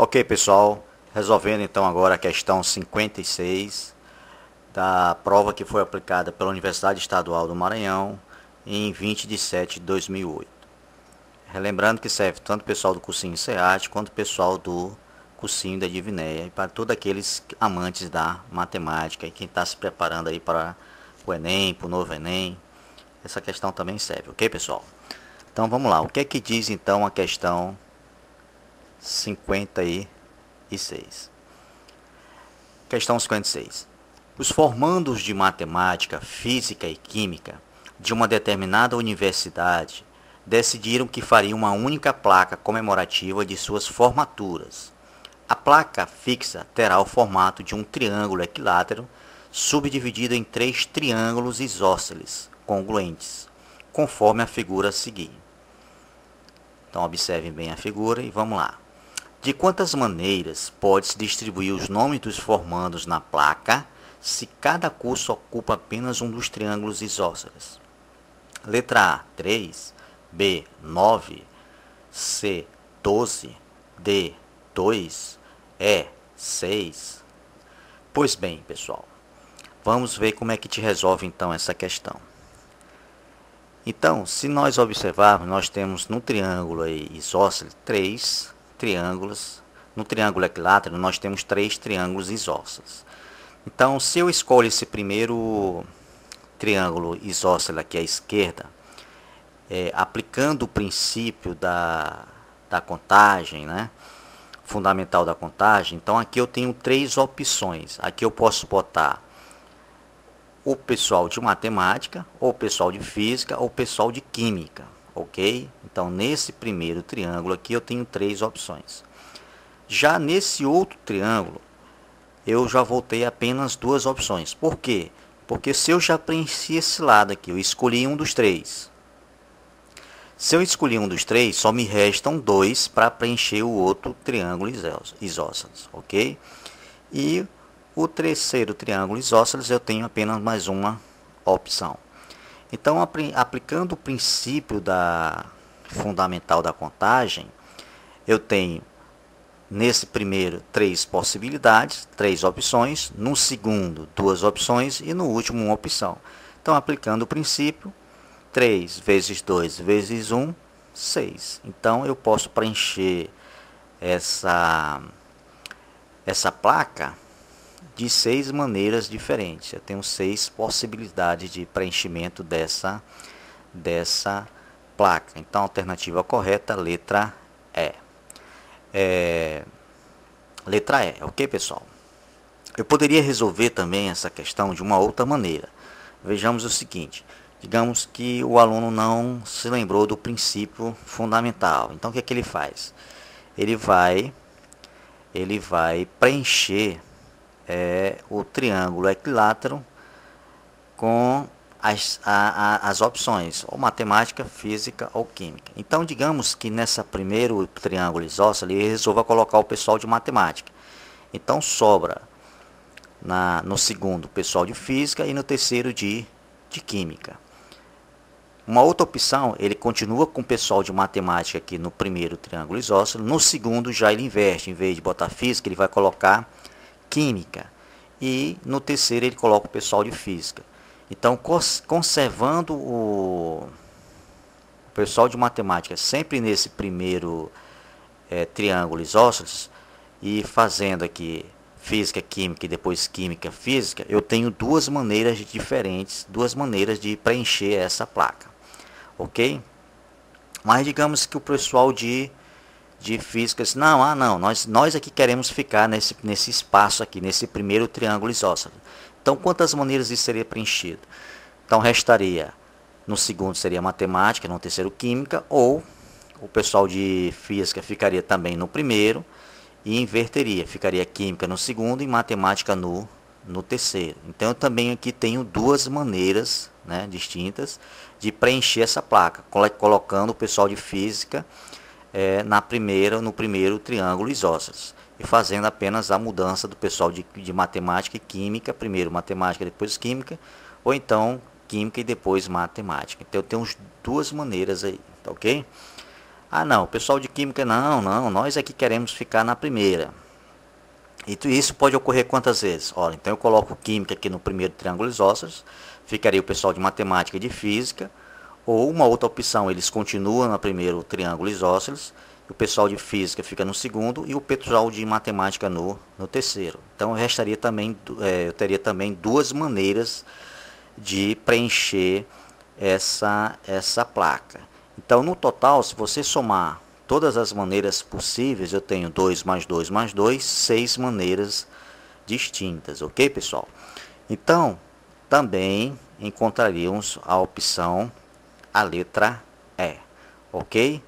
Ok, pessoal, resolvendo então agora a questão 56 da prova que foi aplicada pela Universidade Estadual do Maranhão em 20 de 7 de 2008. Relembrando que serve tanto o pessoal do cursinho SEAT quanto o pessoal do cursinho da Divinéia e para todos aqueles amantes da matemática e quem está se preparando aí para o Enem, para o novo Enem. Essa questão também serve, ok, pessoal? Então vamos lá, o que é que diz então a questão 56? Questão 56. Os formandos de matemática, física e química de uma determinada universidade decidiram que fariam uma única placa comemorativa de suas formaturas. A placa fixa terá o formato de um triângulo equilátero subdividido em 3 triângulos isósceles congruentes, conforme a figura a seguir. Então observem bem a figura e vamos lá. De quantas maneiras pode-se distribuir os nomes dos formandos na placa se cada curso ocupa apenas um dos triângulos isósceles? Letra A, 3, B, 9, C, 12, D, 2, E, 6. Pois bem, pessoal, vamos ver como é que te resolve então essa questão. Então, se nós observarmos, nós temos no triângulo isósceles 3 triângulos. No triângulo equilátero, nós temos 3 triângulos isósceles. Então, se eu escolho esse primeiro triângulo isósceles aqui à esquerda, aplicando o princípio da contagem, né? Fundamental da contagem, então aqui eu tenho 3 opções. Aqui eu posso botar o pessoal de matemática, ou o pessoal de física, ou o pessoal de química, ok? Então, nesse primeiro triângulo aqui, eu tenho 3 opções. Já nesse outro triângulo, eu já voltei apenas 2 opções. Por quê? Porque se eu já preenchi esse lado aqui, eu escolhi um dos 3. Se eu escolhi um dos 3, só me restam 2 para preencher o outro triângulo isósceles, ok? E o terceiro triângulo isósceles eu tenho apenas mais uma opção. Então, aplicando o princípio fundamental da contagem, eu tenho nesse primeiro 3 possibilidades, 3 opções, no segundo 2 opções e no último uma opção. Então, aplicando o princípio, 3 vezes 2 vezes 1, 6. Então, eu posso preencher essa placa de 6 maneiras diferentes. Eu tenho 6 possibilidades de preenchimento dessa placa. Então, a alternativa correta, letra E. Letra E, ok, pessoal? Eu poderia resolver também essa questão de uma outra maneira. Vejamos o seguinte. Digamos que o aluno não se lembrou do princípio fundamental. Então, o que é que ele faz? Ele vai preencher o triângulo equilátero com as opções, ou matemática, física ou química. Então, digamos que nessa primeiro triângulo isósceles, ele resolva colocar o pessoal de matemática. Então, sobra no segundo o pessoal de física e no terceiro de química. Uma outra opção, ele continua com o pessoal de matemática aqui no primeiro triângulo isósceles, no segundo já ele inverte, em vez de botar física, ele vai colocar química, e no terceiro ele coloca o pessoal de física. Então, conservando o pessoal de matemática sempre nesse primeiro triângulo isósceles e fazendo aqui física, química e depois química, física, eu tenho 2 maneiras diferentes, 2 maneiras de preencher essa placa, ok? Mas digamos que o pessoal de física disse, não, nós aqui queremos ficar nesse espaço aqui, nesse primeiro triângulo isósceles. Então, quantas maneiras isso seria preenchido? Então, restaria, no segundo seria matemática, no terceiro química, ou o pessoal de física ficaria também no primeiro e inverteria, ficaria química no segundo e matemática no terceiro. Então, eu também aqui tenho 2 maneiras, né, distintas de preencher essa placa, colocando o pessoal de física no primeiro triângulo isósceles e fazendo apenas a mudança do pessoal de matemática e química, primeiro matemática, depois química, ou então química e depois matemática. Então eu tenho 2 maneiras aí, tá ok? Ah, não, o pessoal de química, não, nós é que queremos ficar na primeira. E isso pode ocorrer quantas vezes? Olha, então eu coloco química aqui no primeiro triângulo isósceles, ficaria o pessoal de matemática e de física, ou uma outra opção, eles continuam no primeiro triângulo isósceles, o pessoal de física fica no segundo e o pessoal de matemática no terceiro. Então restaria também, eu teria também duas maneiras de preencher essa placa. Então, no total, se você somar todas as maneiras possíveis, eu tenho 2 mais 2 mais 2, 6 maneiras distintas, ok, pessoal? Então, também encontraríamos a opção, a letra E, ok?